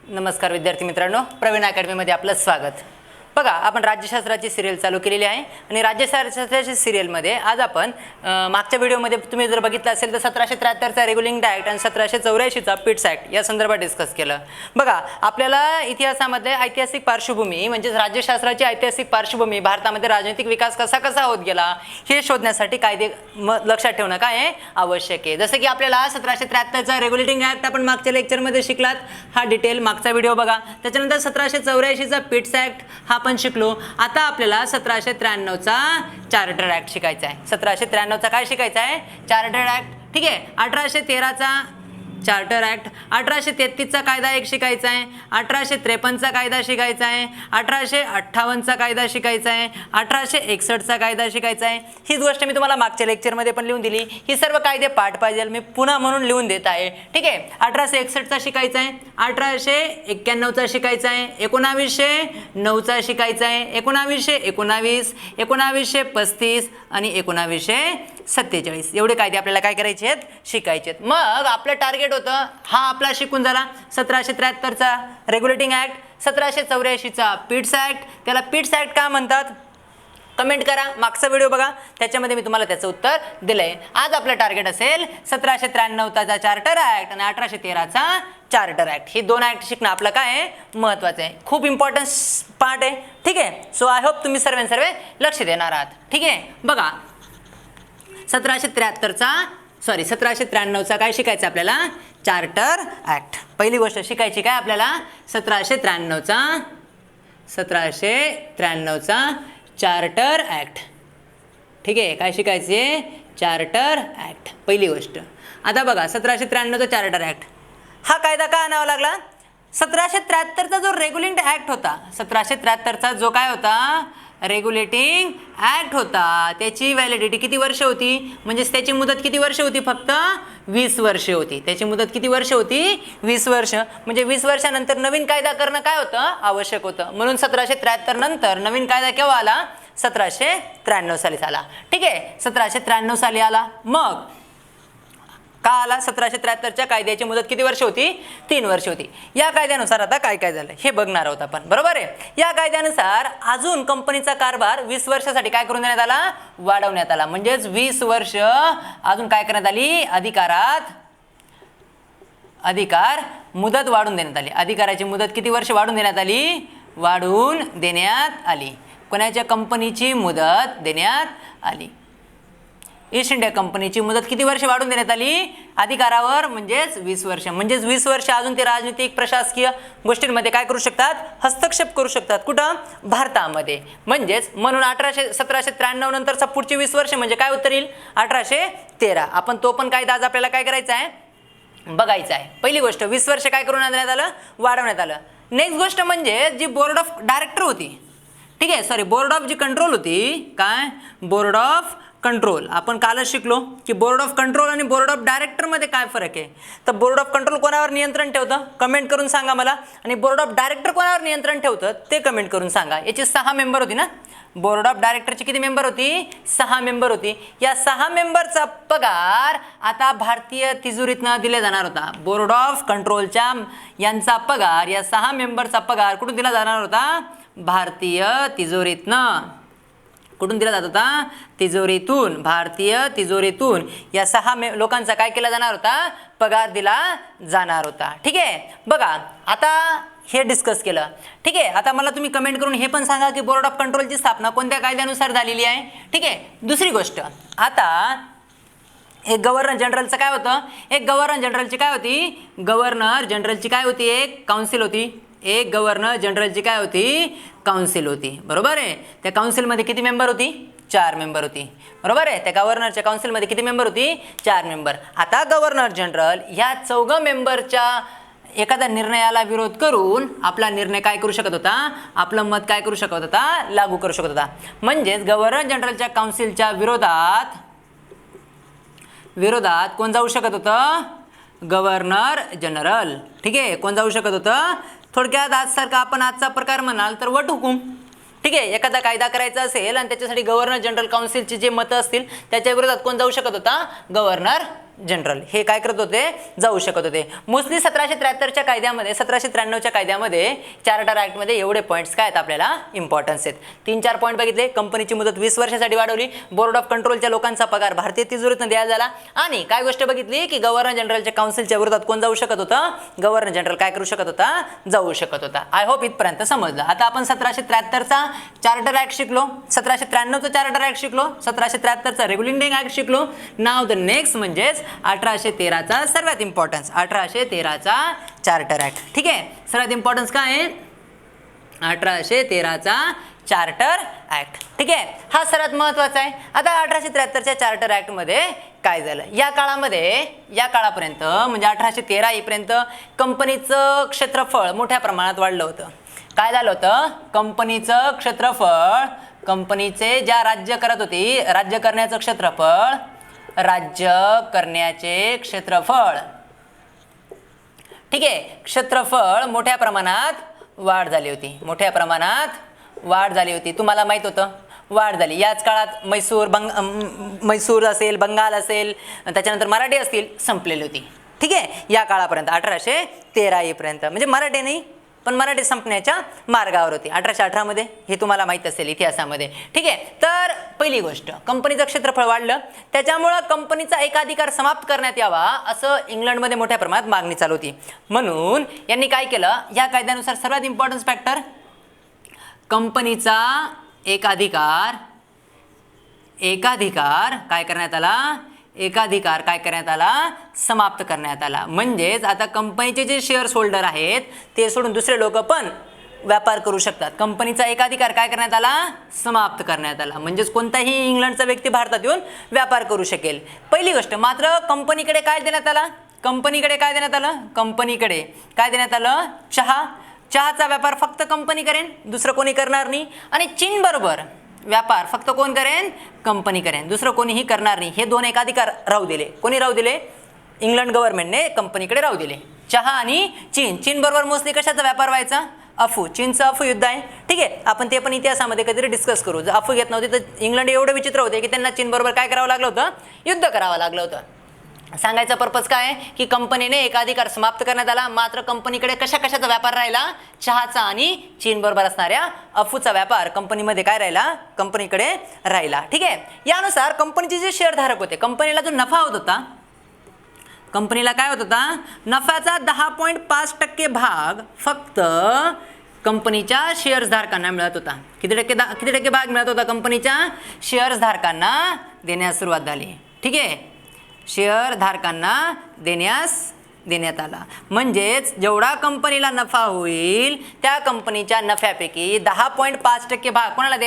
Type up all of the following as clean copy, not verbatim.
नमस्कार विद्यार्थी मित्रांनो, प्रवीण अकॅडमीमध्ये आपलं स्वागत। बघा, आपण राज्यशास्त्राची सिरियल चालू केलेली आहे आणि राज्यशास्त्राच्या सिरियलमध्ये आज आपण मागच्या व्हिडिओमध्ये तुम्ही जर बघितलं असेल तर 1773 चा रेग्युलिंग ॲक्ट आणि 1784 चा पिट्स ॲक्ट या संदर्भात डिस्कस केलं। बघा, आपल्याला इतिहासामध्ये ऐतिहासिक पार्श्वभूमी म्हणजे राज्यशास्त्राची ऐतिहासिक पार्श्वभूमी, भारतामध्ये राजनीतिक विकास कसा होत गेला हे शोधण्यासाठी कायदे लक्षात ठेवणं काय आवश्यक आहे। जसं की आपल्याला 1773 चा रेग्युलेटिंग ॲक्ट आपण मागच्या लेक्चरमध्ये शिकलात, हा डिटेल मागचा व्हिडिओ बघा। त्याच्यानंतर 1784 चा पिट्स ॲक्ट हा आपण शिकलो। आता आपल्याला 1793 चा चार्टर ॲक्ट शिकायचा आहे। 1793 चा काय शिकायचा आहे? Charter act. ठीक आहे। 1813 चा चार्टर ॲक्ट, 1833 चा कायदा एक शिकायचा आहे, 1853 चा कायदा शिकायचा आहे, 1858 चा कायदा शिकायचा आहे, 1861 चा कायदा शिकायचा आहे। ही गोष्ट मी तुम्हाला मागच्या लेक्चरमध्ये पण लिहून दिली। ही सर्व कायदे पाठ पाहिजे मी पुन्हा म्हणून लिहून देत आहे। ठीक आहे। 1861 चा शिकायचा आहे, 1891 चा शिकायचा आहे, 1909 चा शिकायचा आहे, 1919, 1935 आणि 1947 एवढे कायदे आपल्याला काय करायचे आहेत? शिकायचे आहेत। मग आपलं टार्गेट होतं, हा आपला शिकून झाला 1773 चा रेग्युलेटिंग ॲक्ट, 1784 चा पिट्स ॲक्ट। त्याला पिट्स ॲक्ट का म्हणतात? कमेंट करा, मागचा व्हिडिओ बघा, त्याच्यामध्ये मी तुम्हाला त्याचं उत्तर दिलंय। आज आपलं टार्गेट असेल 1793 चा चार्टर ॲक्ट आणि 1813 चा चार्टर ॲक्ट। ही दोन ॲक्ट शिकणं आपलं काय आहे? महत्त्वाचं आहे, खूप इम्पॉर्टन्स पार्ट आहे। ठीक आहे। सो आय होप तुम्ही सर्व लक्ष देणार आहात। ठीक आहे। बघा, 1793 चा काय शिकायचं आपल्याला? Charter act. पहिली गोष्ट शिकायची काय आपल्याला? 1793 चा चार्टर ॲक्ट। ठीक आहे। काय शिकायचे? चार्टर ॲक्ट, पहिली गोष्ट। आता बघा, 1793 चा चार्टर ॲक्ट हा कायदा का आणावा लागला? 1773 चा जो रेग्युलेटिंग ॲक्ट होता, 1773 चा जो काय होता? रेग्युलेटिंग ॲक्ट होता, त्याची व्हॅलिडिटी किती वर्ष होती? म्हणजे त्याची मुदत किती वर्ष होती? फक्त 20 वर्षे होती। त्याची मुदत किती वर्ष होती? 20 वर्ष। म्हणजे 20 वर्षानंतर नवीन कायदा करणं काय होतं? आवश्यक होतं। म्हणून 1773 नंतर नवीन कायदा केव्हा आला? 1793 साली आला। ठीक आहे। 1793 साली आला। मग का आला? 1773 च्या कायद्याची मुदत किती वर्ष होती? 3 वर्ष होती। या कायद्यानुसार आता काय काय झालं हे बघणार आहोत आपण, बरोबर आहे। या कायद्यानुसार अजून कंपनीचा कारभार 20 वर्षासाठी काय करून देण्यात आला? वाढवण्यात आला। म्हणजेच 20 वर्ष अजून काय करण्यात आली? अधिकार मुदत वाढून देण्यात आली। अधिकाराची मुदत किती वर्ष वाढून देण्यात आली? वाढवून देण्यात आली। कोणाच्या? कंपनीची मुदत देण्यात आली। ईस्ट इंडिया कंपनीची मुदत किती वर्ष वाढून देण्यात आली? अधिकारावर, म्हणजेच 20 वर्ष। म्हणजेच 20 वर्ष अजून ते राजनीतिक प्रशासकीय गोष्टींमध्ये काय करू शकतात? हस्तक्षेप करू शकतात। कुठं? भारतामध्ये। म्हणजेच म्हणून 1793 नंतरचा पुढची 20 वर्ष म्हणजे काय उत्तर येईल? 1813। आपण तो पण कायदा आज आपल्याला काय करायचा आहे? बघायचा आहे। पहिली गोष्ट, 20 वर्ष काय करून देण्यात आलं? वाढवण्यात आलं। नेक्स्ट गोष्ट म्हणजे जी बोर्ड ऑफ डायरेक्टर होती, ठीक आहे, सॉरी, बोर्ड ऑफ जी कंट्रोल होती, काय? Board of control. आपण कालच शिकलो की बोर्ड ऑफ कंट्रोल आणि बोर्ड ऑफ डायरेक्टर मध्ये काय फरक आहे। तर बोर्ड ऑफ कंट्रोल कोणावर नियंत्रण ठेवतं? कमेंट करून सांगा मला। आणि बोर्ड ऑफ डायरेक्टर कोणावर नियंत्रण ठेवतं ते कमेंट करून सांगा। याची 6 मेंबर होती ना? बोर्ड ऑफ डायरेक्टरची किती मेंबर होती? 6 मेंबर होती। या 6 मेंबरचा पगार आता भारतीय तिजोरीतनं दिला जाणार होता। बोर्ड ऑफ कंट्रोलच्या यांचा पगार, या 6 मेंबरचा पगार कुठून दिला जाणार होता? भारतीय तिजोरीतनं। कुठून दिला जात होता? तिजोरीतून, भारतीय तिजोरीतून। या 6 लोकांचा काय केला जाणार होता? पगार दिला जाणार होता। ठीक आहे। बघा, आता हे डिस्कस केलं। ठीक आहे। आता मला तुम्ही कमेंट करून हे पण सांगा की बोर्ड ऑफ कंट्रोलची स्थापना कोणत्या कायद्यानुसार झालेली आहे? ठीक आहे। दुसरी गोष्ट, आता एक गव्हर्नर जनरलचं काय होतं? एक गव्हर्नर जनरलची काय होती? गव्हर्नर जनरलची काय होती? एक काउन्सिल होती। एक गव्हर्नर जनरलची काय होती? काउन्सिल होती, बरोबर आहे। त्या काउन्सिलमध्ये किती मेंबर होती? 4 मेंबर होती, बरोबर आहे। त्या गव्हर्नरच्या काउन्सिलमध्ये किती मेंबर होती? 4 मेंबर। आता गव्हर्नर जनरल ह्या 4 मेंबरच्या एखाद्या निर्णयाला विरोध करून आपला निर्णय काय करू शकत होता? आपलं मत काय करू शकत होता? लागू करू शकत होता। म्हणजेच गव्हर्नर जनरलच्या काउन्सिलच्या विरोधात कोण जाऊ शकत होतं? Governor general. ठीक आहे। कोण जाऊ शकत होतं? थोडक्यात आजसारखा आपण आजचा प्रकार म्हणाल तर वटहुकूम। ठीक आहे। एखादा कायदा करायचा असेल आणि त्याच्यासाठी गव्हर्नर जनरल काउन्सिलचे जे मतं असतील त्याच्या विरोधात कोण जाऊ शकत होता? गव्हर्नर जनरल हे काय करत होते, जाऊ शकत होते. मोस्टली 1773च्या कायद्यामध्ये, 1793च्या कायद्यामध्ये, चार्टर ॲक्टमध्ये एवढे पॉईंट्स काय आहेत आपल्याला इम्पॉर्टन्स आहेत. 3-4 पॉईंट बघितले. कंपनीची मुदत 20 वर्षासाठी वाढवली. बोर्ड ऑफ कंट्रोलच्या लोकांचा पगार भारतीय तिजोरीतून द्यायला झाला. आणि काय गोष्ट बघितली की गव्हर्नर जनरलच्या काउन्सिलच्या विरोधात कोण जाऊ शकत होतं, गव्हर्नर जनरल काय करू शकत होता, जाऊ शकत होता. आय होप इथपर्यंत समजलं. आता आपण 1773चा चार्टर ॲक्ट शिकलो, 1793चा चार्टर ॲक्ट शिकलो, 1773चा रेग्युलेटिंग ॲक्ट शिकलो. नाव द नेक्स्ट म्हणजेच 1813चा सर्वात इम्पॉर्टन्स, 1813चा चार्टर ॲक्ट. ठीक आहे, सर्वात इम्पॉर्टन्स काय आहे, 1813चा चार्टर ॲक्ट. ठीक आहे, हा सर्वात महत्त्वाचा आहे. आता 1873च्या चार्टर ॲक्टमध्ये काय झालं, या काळामध्ये, या काळापर्यंत म्हणजे 1813 येईपर्यंत कंपनीचं क्षेत्रफळ मोठ्या प्रमाणात वाढलं होतं. काय झालं होतं, कंपनीचं क्षेत्रफळ, कंपनीचे ज्या राज्य करत होती, राज्य करण्याचं क्षेत्रफळ, राज्य करण्याचे क्षेत्रफळ, ठीक आहे, क्षेत्रफळ मोठ्या प्रमाणात वाढ झाली होती, मोठ्या प्रमाणात वाढ झाली होती. तुम्हाला माहीत होतं वाढ झाली. याच काळात म्हैसूर असेल, बंगाल असेल, त्याच्यानंतर मराठी असतील, संपलेली होती. ठीक आहे, या काळापर्यंत 1813 येईपर्यंत म्हणजे मराठी नाही पण मराठी संपण्याच्या मार्गावर होती 1818मध्ये. हे तुम्हाला माहीत असेल इतिहासामध्ये. ठीक आहे, तर पहिली गोष्ट कंपनीचं क्षेत्रफळ वाढलं, त्याच्यामुळं कंपनीचा एकाधिकार समाप्त करण्यात यावा असं इंग्लंडमध्ये मोठ्या प्रमाणात मागणी चालू होती. म्हणून यांनी काय केलं, या कायद्यानुसार सर्वात इम्पॉर्टन्स फॅक्टर कंपनीचा एकाधिकार, एकाधिकार काय करण्यात आला, एकाधिकार काय करण्यात आला, समाप्त करण्यात आला. म्हणजेच आता कंपनीचे जे शेअर्स होल्डर आहेत ते सोडून दुसरे लोक पण व्यापार करू शकतात. कंपनीचा एकाधिकार काय करण्यात आला, समाप्त करण्यात आला. म्हणजेच कोणताही इंग्लंडचा व्यक्ती भारतात येऊन व्यापार करू शकेल. पहिली गोष्ट. मात्र कंपनीकडे काय देण्यात आला, कंपनीकडे काय देण्यात आलं, कंपनीकडे काय देण्यात आलं, चहाचा व्यापार फक्त कंपनी करेन, दुसरं कोणी करणार नाही. आणि चीन बरोबर व्यापार फक्त कोण करेन, कंपनी करेन, दुसरं कोणीही करणार नाही. हे दोन एकाधिकार राहू दिले. कोणी राहू दिले, इंग्लंड गव्हर्नमेंटने कंपनीकडे राहू दिले. चहा आणि चीन बरोबर मोस्टली कशाचा व्यापार व्हायचा, अफू. चीनचं अफू युद्ध आहे. ठीक आहे, आपण ते पण इतिहासामध्ये कधीतरी डिस्कस करू. जर अफू घेत नव्हते तर इंग्लंड एवढं विचित्र होते की त्यांना चीन बरोबर काय करावं लागलं होतं, युद्ध करावं लागलं होतं. सांगायचा पर्पज काय आहे की कंपनीने एकाधिकार समाप्त करण्यात आला, मात्र कंपनीकडे कशाचा व्यापार राहिला, चहाचा आणि चीन बरोबर असणाऱ्या अफूचा व्यापार कंपनीमध्ये काय राहिला, कंपनीकडे राहिला. ठीक आहे, यानुसार कंपनीचे जे शेअरधारक होते, कंपनीला जो नफा होत होता, कंपनीला काय होत होता, नफ्याचा 10.5% भाग फक्त कंपनीच्या शेअर्सधारकांना मिळत होता. किती टक्के भाग मिळत होता, कंपनीच्या शेअर्सधारकांना देण्यास सुरुवात झाली. ठीक आहे, शेअरधारकांना देण्यात आला. म्हणजेच जेवढा कंपनीला नफा होईल त्या कंपनीच्या नफ्यापैकी 10.5% भाग कोणाला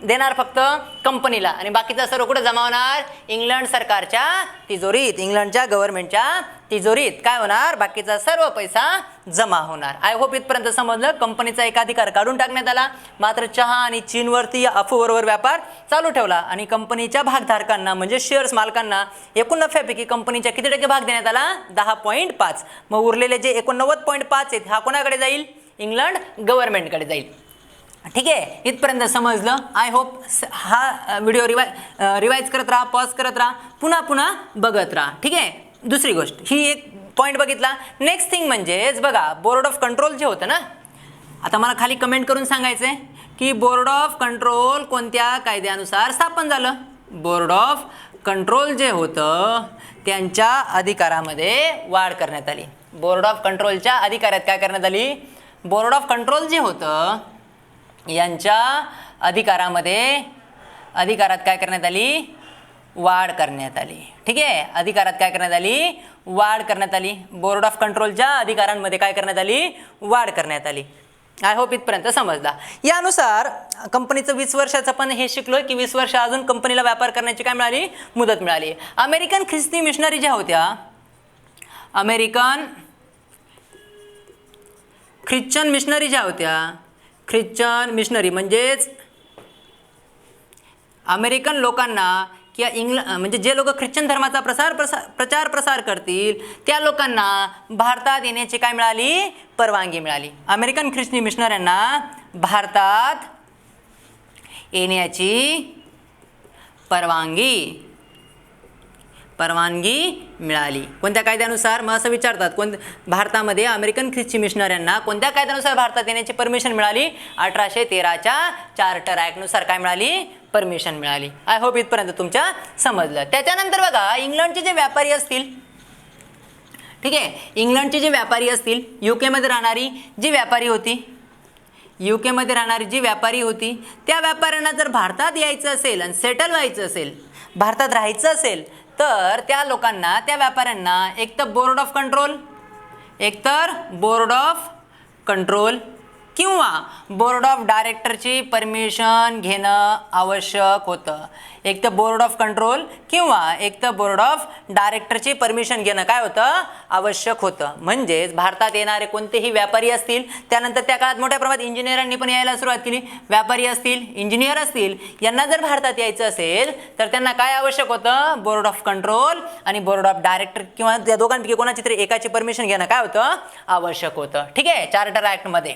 देणार, फक्त कंपनीला. आणि बाकीचा सर्व कुठे जमा होणार, इंग्लंड सरकारच्या तिजोरीत, इंग्लंडच्या गव्हर्नमेंटच्या तिजोरीत काय होणार, बाकीचा सर्व पैसा जमा होणार. आय होप इथपर्यंत समजलं. कंपनीचा एकाधिकार काढून टाकण्यात आला, मात्र चहा आणि चीनवरती अफूबरोबर व्यापार चालू ठेवला. आणि कंपनीच्या भागधारकांना म्हणजे शेअर्स मालकांना एकूण नफ्यापैकी कंपनीच्या किती टक्के भाग देण्यात आला, 10.5. मग उरलेले जे 89.5 आहेत हा कोणाकडे जाईल, इंग्लंड गव्हर्नमेंटकडे जाईल. ठीक आहे, इथपर्यंत समजलं. आय होप हा व्हिडिओ रिवाइज करत राहा, पॉज करत राहा, पुन्हा बघत राहा. ठीक आहे, दुसरी गोष्ट ही एक पॉईंट बघितला. नेक्स्ट थिंग म्हणजेच बघा, बोर्ड ऑफ कंट्रोल जे होतं ना, आता मला खाली कमेंट करून सांगायचं आहे की बोर्ड ऑफ कंट्रोल कोणत्या कायद्यानुसार स्थापन झालं. बोर्ड ऑफ कंट्रोल जे होतं त्यांच्या अधिकारामध्ये वाढ करण्यात आली. बोर्ड ऑफ कंट्रोलच्या अधिकारात काय करण्यात आली, बोर्ड ऑफ कंट्रोल जे होतं यांच्या अधिकारात काय करण्यात आली, वाढ करण्यात आली. ठीक आहे, अधिकारात काय करण्यात आली, वाढ करण्यात आली. बोर्ड ऑफ कंट्रोलच्या अधिकारांमध्ये काय करण्यात आली, वाढ करण्यात आली. आय होप इथपर्यंत समजला. यानुसार कंपनीचं 20 वर्षाचं पण हे शिकलो की 20 वर्ष अजून कंपनीला व्यापार करण्याची काय मिळाली, मुदत मिळाली. अमेरिकन ख्रिस्ती मिशनरी ज्या होत्या, अमेरिकन ख्रिश्चन मिशनरी ज्या होत्या, ख्रिश्चन मिशनरी म्हणजेच अमेरिकन लोकांना किंवा म्हणजे जे लोक ख्रिश्चन धर्माचा प्रचार प्रसार करतील त्या लोकांना भारतात येण्याची काय मिळाली, परवानगी मिळाली. अमेरिकन ख्रिश्चन मिशनऱ्यांना भारतात येण्याची परवानगी परवानगी मिळाली. कोणत्या कायद्यानुसार? मग असं विचारतात, भारतामध्ये अमेरिकन ख्रिस्ती मिशनऱ्यांना कोणत्या कायद्यानुसार भारतात येण्याची परमिशन मिळाली? 1813च्या चार्टर ॲक्टनुसार काय मिळाली? परमिशन मिळाली. आय होप इथपर्यंत तुमच्या समजलं. त्याच्यानंतर बघा, इंग्लंडचे जे व्यापारी असतील, ठीक आहे, इंग्लंडचे जे व्यापारी असतील, यूकेमध्ये राहणारी जी व्यापारी होती, यूकेमध्ये राहणारी जी व्यापारी होती, त्या व्यापाऱ्यांना जर भारतात यायचं असेल आणि सेटल व्हायचं असेल, भारतात राहायचं असेल, तर त्या लोकांना, त्या व्यापाऱ्यांना एकतर बोर्ड ऑफ कंट्रोल किंवा बोर्ड ऑफ डायरेक्टरची परमिशन घेणं आवश्यक होतं. एक तर बोर्ड ऑफ कंट्रोल किंवा एक तर बोर्ड ऑफ डायरेक्टरची परमिशन घेणं काय होतं? आवश्यक होतं. म्हणजेच भारतात येणारे कोणतेही व्यापारी असतील, त्यानंतर त्या काळात मोठ्या प्रमाणात इंजिनियरांनी पण यायला सुरुवात केली. व्यापारी असतील, इंजिनियर असतील, यांना जर भारतात यायचं असेल तर त्यांना काय आवश्यक होतं? बोर्ड ऑफ कंट्रोल आणि बोर्ड ऑफ डायरेक्टर किंवा त्या दोघांपैकी कोणाची तरी एकाची परमिशन घेणं काय होतं? आवश्यक होतं. ठीक आहे, चार्टर ॲक्टमध्ये.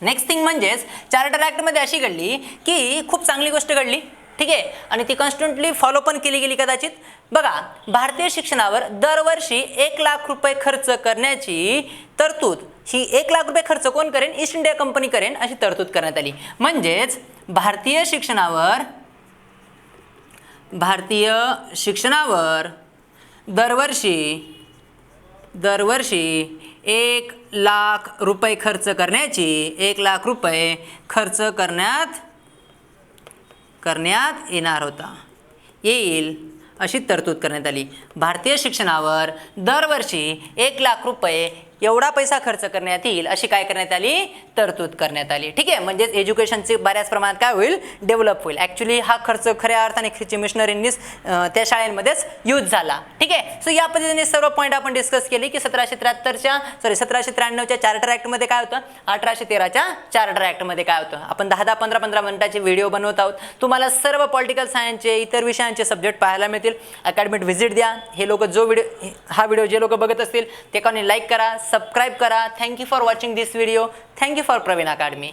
नेक्स्ट थिंग म्हणजेच चार्टर ॲक्टमध्ये अशी घडली की खूप चांगली गोष्ट घडली, ठीक आहे, आणि ती कॉन्स्टंटली फॉलो पण केली गेली कदाचित. बघा, भारतीय शिक्षणावर दरवर्षी 1 लाख रुपये खर्च करण्याची तरतूद, ही 1 लाख रुपये खर्च कोण करेन? ईस्ट इंडिया कंपनी करेन, अशी तरतूद करण्यात आली. म्हणजेच भारतीय शिक्षणावर दरवर्षी 1 लाख रुपये खर्च करण्याची, 1 लाख रुपये खर्च करण्यात येईल अशी तरतूद करण्यात आली. भारतीय शिक्षणावर दरवर्षी 1 लाख रुपये एवढा पैसा खर्च करण्यात येईल अशी काय करण्यात आली? तरतूद करण्यात आली. ठीक आहे, म्हणजेच एज्युकेशनचे बऱ्याच प्रमाणात काय होईल? डेव्हलप होईल. ॲक्च्युली हा खर्च खऱ्या अर्थाने ख्रिस्ती मिशनरींनीच त्या शाळेमध्येच यूज झाला. ठीक आहे, सो या पद्धतीने सर्व पॉईंट आपण डिस्कस केले की 1793च्या चार्टर ॲक्टमध्ये काय होतं, 1813च्या चार्टर ॲक्टमध्ये काय होतं. आपण 10-10, 15-15 मिनिटाचे व्हिडिओ बनवत आहोत. तुम्हाला सर्व पॉलिटिकल सायन्सचे, इतर विषयांचे सब्जेक्ट पाहायला मिळतील. अकॅडमीत व्हिजिट द्या. हे लोक हा व्हिडिओ जे लोक बघत असतील ते कोणी लाईक करा, सबस्क्राईब करा. Thank you for watching this video. Thank you for Praveen academy.